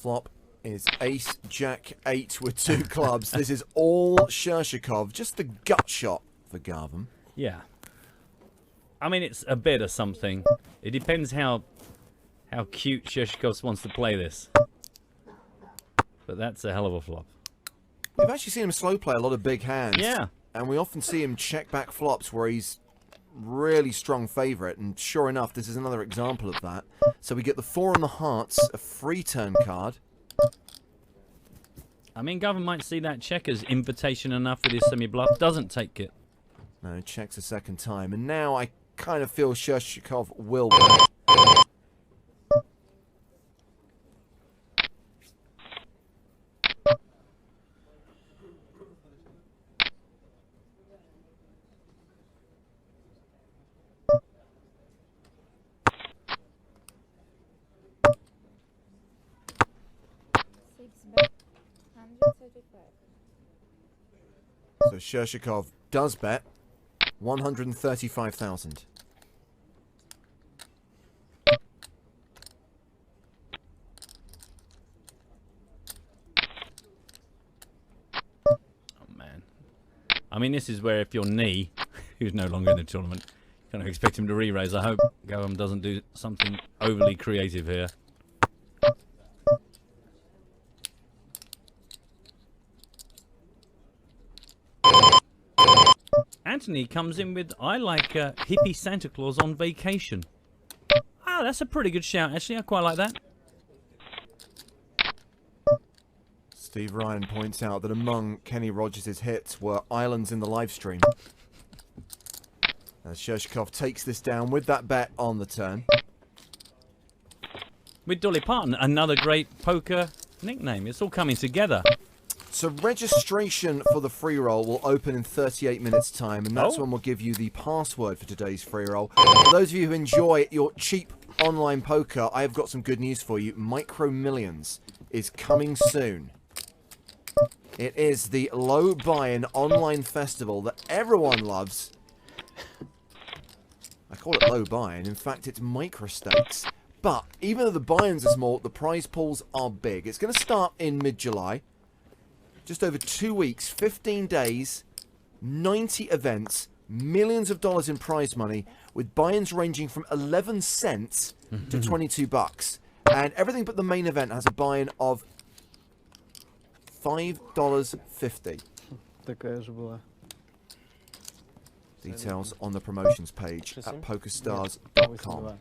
Flop is ace, jack, 8 with 2 clubs. This is all Shershikov. Just the gut shot for Garvin. Yeah. I mean, it's a bit of something. It depends how cute Shershikov wants to play this. But that's a hell of a flop. We've actually seen him slow play a lot of big hands. Yeah. And we often see him check back flops where he's really strong favourite. And sure enough, this is another example of that. So we get the 4 on the hearts, a free turn card. I mean, Gavin might see that check as invitation enough with his semi-bluff. Doesn't take it. No, checks a second time. And now I kind of feel Shershikov will win. So Shershikov does bet 135,000. Oh man. I mean, this is where if you're Knee, who's no longer in the tournament, you kind of expect him to re-raise. I hope Gavin doesn't do something overly creative here. Anthony comes in with, I like hippie Santa Claus on vacation. Ah, that's a pretty good shout, actually. I quite like that. Steve Ryan points out that among Kenny Rogers' hits were Islands in the live stream. As Shershikov takes this down with that bet on the turn. With Dolly Parton, another great poker nickname. It's all coming together. So registration for the free roll will open in 38 minutes time, and that's when we'll give you the password for today's free roll. For those of you who enjoy your cheap online poker, I have got some good news for you. Micro Millions is coming soon. It is the low buy-in online festival that everyone loves. I call it low buy-in. In fact, it's micro stakes. But even though the buy-ins are small, the prize pools are big. It's going to start in mid-July. Just over 2 weeks, 15 days, 90 events, millions of dollars in prize money, with buy-ins ranging from 11 cents to 22 bucks. And everything but the main event has a buy-in of $5.50. Такая же была. Details on the promotions page at pokerstars.com.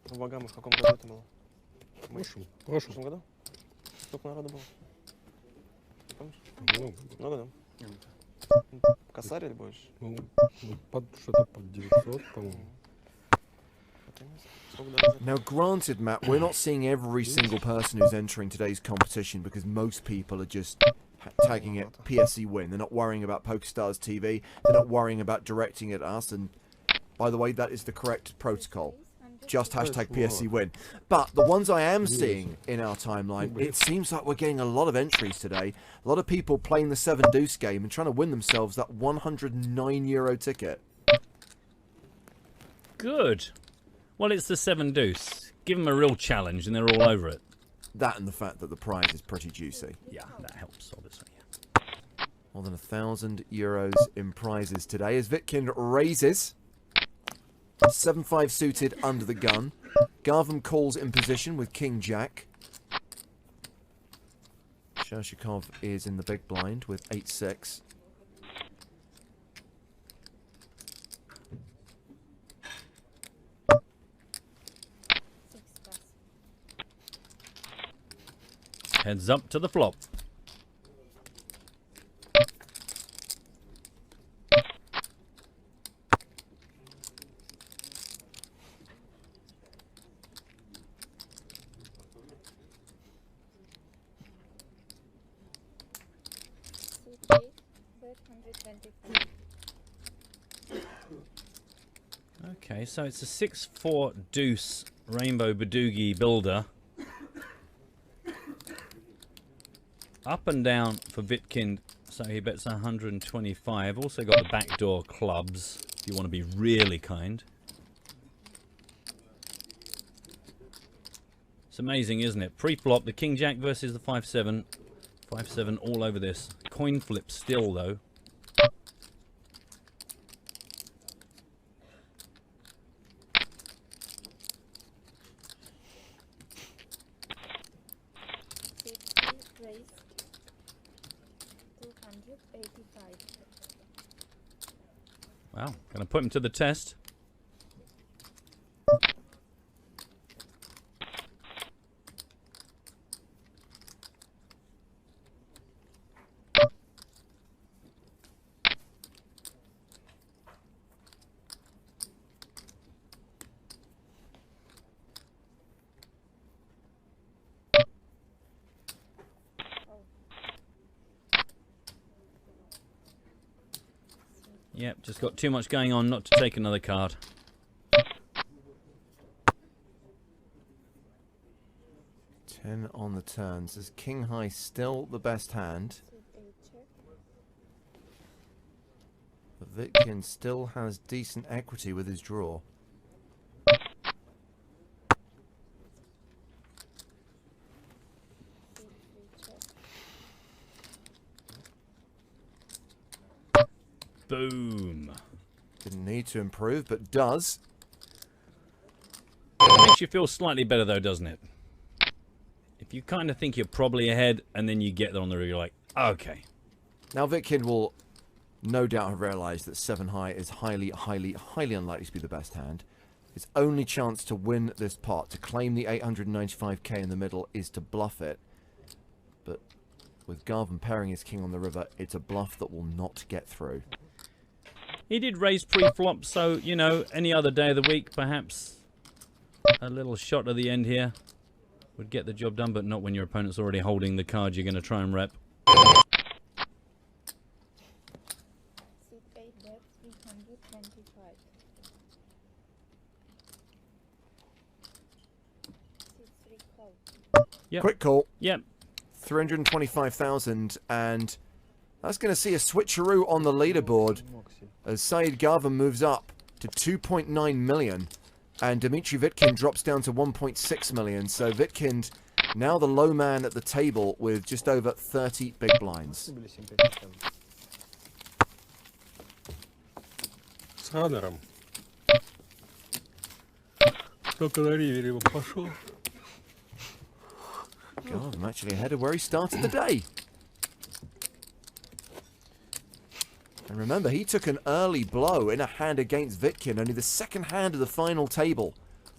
В Багамах в каком году это было? В прошлом году? Сколько народу было? Помнишь? Много, да? Косарь или больше? Что-то под 900, по-моему. Now, granted, Matt, we're not seeing every single person who's entering today's competition because most people are just tagging it PSE win. They're not worrying about PokerStars TV. They're not worrying about directing at us. And by the way, that is the correct protocol. Just hashtag PSE win. But the ones I am seeing in our timeline, it seems like we're getting a lot of entries today. A lot of people playing the 7 Deuce game and trying to win themselves that €109 ticket. Good. Well, it's the 7 Deuce. Give them a real challenge and they're all over it. That and the fact that the prize is pretty juicy. Yeah, that helps, obviously. More than €1,000 in prizes today as Vitkin raises. 7-5 suited under the gun. Garvin calls in position with King Jack. Shershikov is in the big blind with 8-6. Heads up to the flop. Okay, so it's a 6-4 deuce Rainbow Badoogie builder. up and down for Vitkind, so he bets 125. Also got the backdoor clubs, if you want to be really kind. It's amazing, isn't it? Pre-flop, the King Jack versus the 5-7. 5-7 all over this. Coin flip still, though. Raised 285. Wow, gonna put him to the test. Yep, just got too much going on not to take another card. Ten on the turns. Is King High still the best hand? Suit 8 check. But Vitkin still has decent equity with his draw. Suit 3 check. Boom. Didn't need to improve, but does. It makes you feel slightly better though, doesn't it? If you kind of think you're probably ahead and then you get there on the river, you're like, okay. Now Vitkin will no doubt have realised that 7 high is highly unlikely to be the best hand. His only chance to win this pot, to claim the 895k in the middle, is to bluff it. But with Garvin pairing his king on the river, it's a bluff that will not get through. He did raise pre-flop, so, you know, any other day of the week, perhaps a little shot at the end here would get the job done, but not when your opponent's already holding the card you're going to try and rep. Suit 8 bet 325. Suit 3 call. Yep. Quick call. Yep. 325,000, and that's going to see a switcheroo on the leaderboard Макси. as Saeed Garvin moves up to 2.9 million and Dmitry Vitkin drops down to 1.6 million. So Vitkin now the low man at the table with just over 30 big blinds. Были симпатичны. С Раннером. Только на ривере его пошел. God, I'm actually ahead of where he started the day. And remember, he took an early blow in a hand against Vitkin, only the second hand of the final table,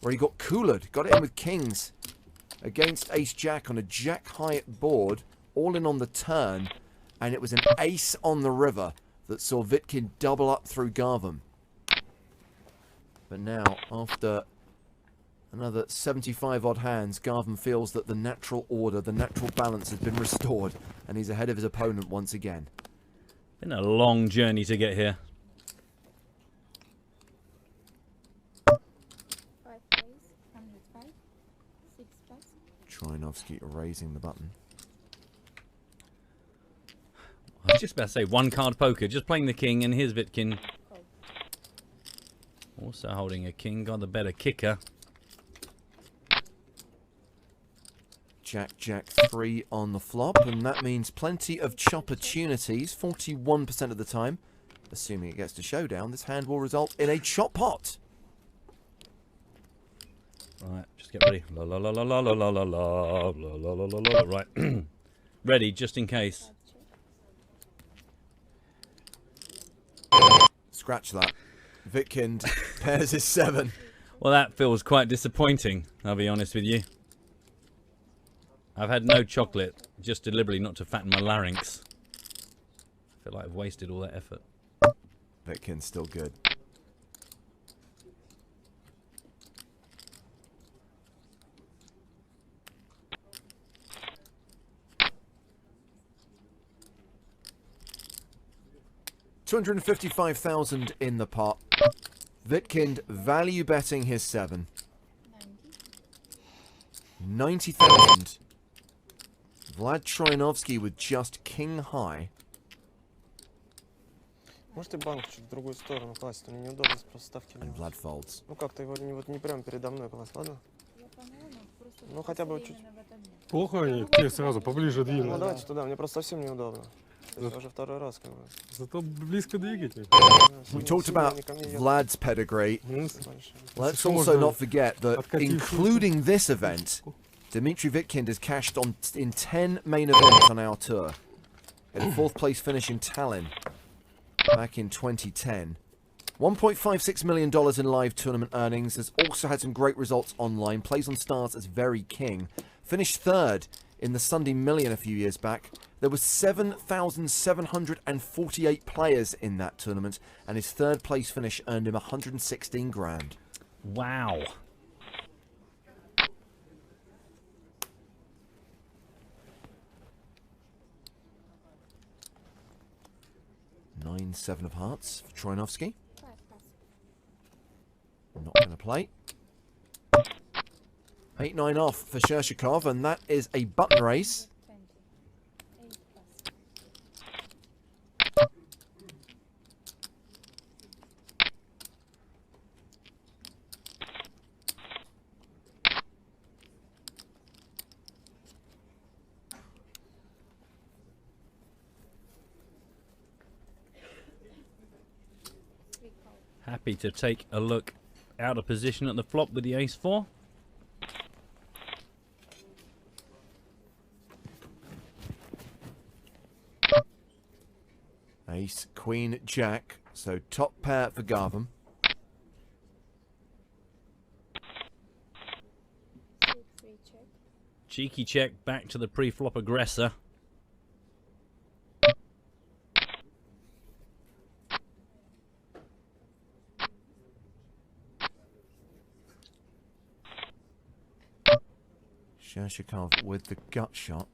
where he got coolered, got it in with kings against ace-jack on a jack-high board, all in on the turn, and it was an ace on the river that saw Vitkin double up through Garvin. But now, after another 75 odd hands, Garvin feels that the natural order, the natural balance has been restored, and he's ahead of his opponent once again. Been a long journey to get here. 5 raise 105. 6 pass. Troinovsky raising the button. I was just about to say one card poker, just playing the king, and here's Vitkin. Call. Also holding a king, got the better kicker. Jack, Jack 3 on the flop, and that means plenty of chopportunities. 41% of the time, assuming it gets to showdown, this hand will result in a chop pot. Right, just get ready. La la la la la la la la la la la la la la. Right, ready just in case. Card check. Scratch that. Vitkind pairs his 7. Well, that feels quite disappointing, I'll be honest with you. I've had no chocolate, just deliberately not to fatten my larynx. I feel like I've wasted all that effort. Vitkind's still good. $255,000 in the pot. Vitkind value betting his 7. 90. 90,000. Vlad Troianovski with just king high. Можете банк чуть в другую сторону класть, мне неудобно просто ставки. And Vlad folds. Ну как-то его не, вот не прям передо мной класть, ладно? Я поняла, но просто Ну, хотя бы чуть. временно в этом нет. Плохо они к тебе сразу поближе Ну двинули. давайте туда, мне просто совсем неудобно. То есть я уже второй раз как бы. Зато близко двигатель. We talked about Vlad's pedigree. Ну, Let's Some of also the not forget that, откатившиеся. including this event, Dmitry Vitkind has cashed on in 10 main events on our tour. In a 4th place finish in Tallinn back in 2010. $1.56 million in live tournament earnings. Has also had some great results online. Plays on stars as Very King. Finished 3rd in the Sunday Million a few years back. There were 7,748 players in that tournament, and his 3rd place finish earned him 116 grand. Wow. Nine, 7 of hearts for Troianovski. 5 pass. Not going to play. 8-9 off for Shershikov, and that is a button race. 20. 8 pass. Three call. Happy to take a look out of position at the flop with the ace-4. Ace, Queen, Jack. So top pair for Garvin. Suit 3 check. Cheeky check back to the pre-flop aggressor. Shershikov with the gut shot.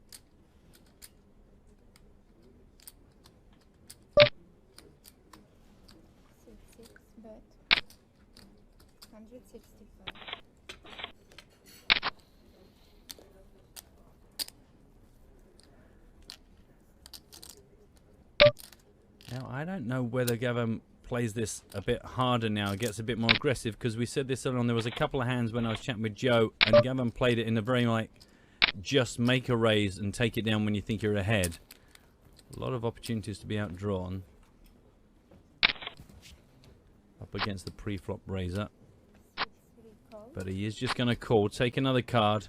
Suit 6 bet. 165. Now, I don't know whether Gavin plays this a bit harder now, gets a bit more aggressive, because we said this earlier on, there was a couple of hands when I was chatting with Joe, and Gavin played it in a very, like, just make a raise and take it down when you think you're ahead. A lot of opportunities to be outdrawn. Up against the pre-flop raiser. 6 3 call. But he is just going to call, take another card.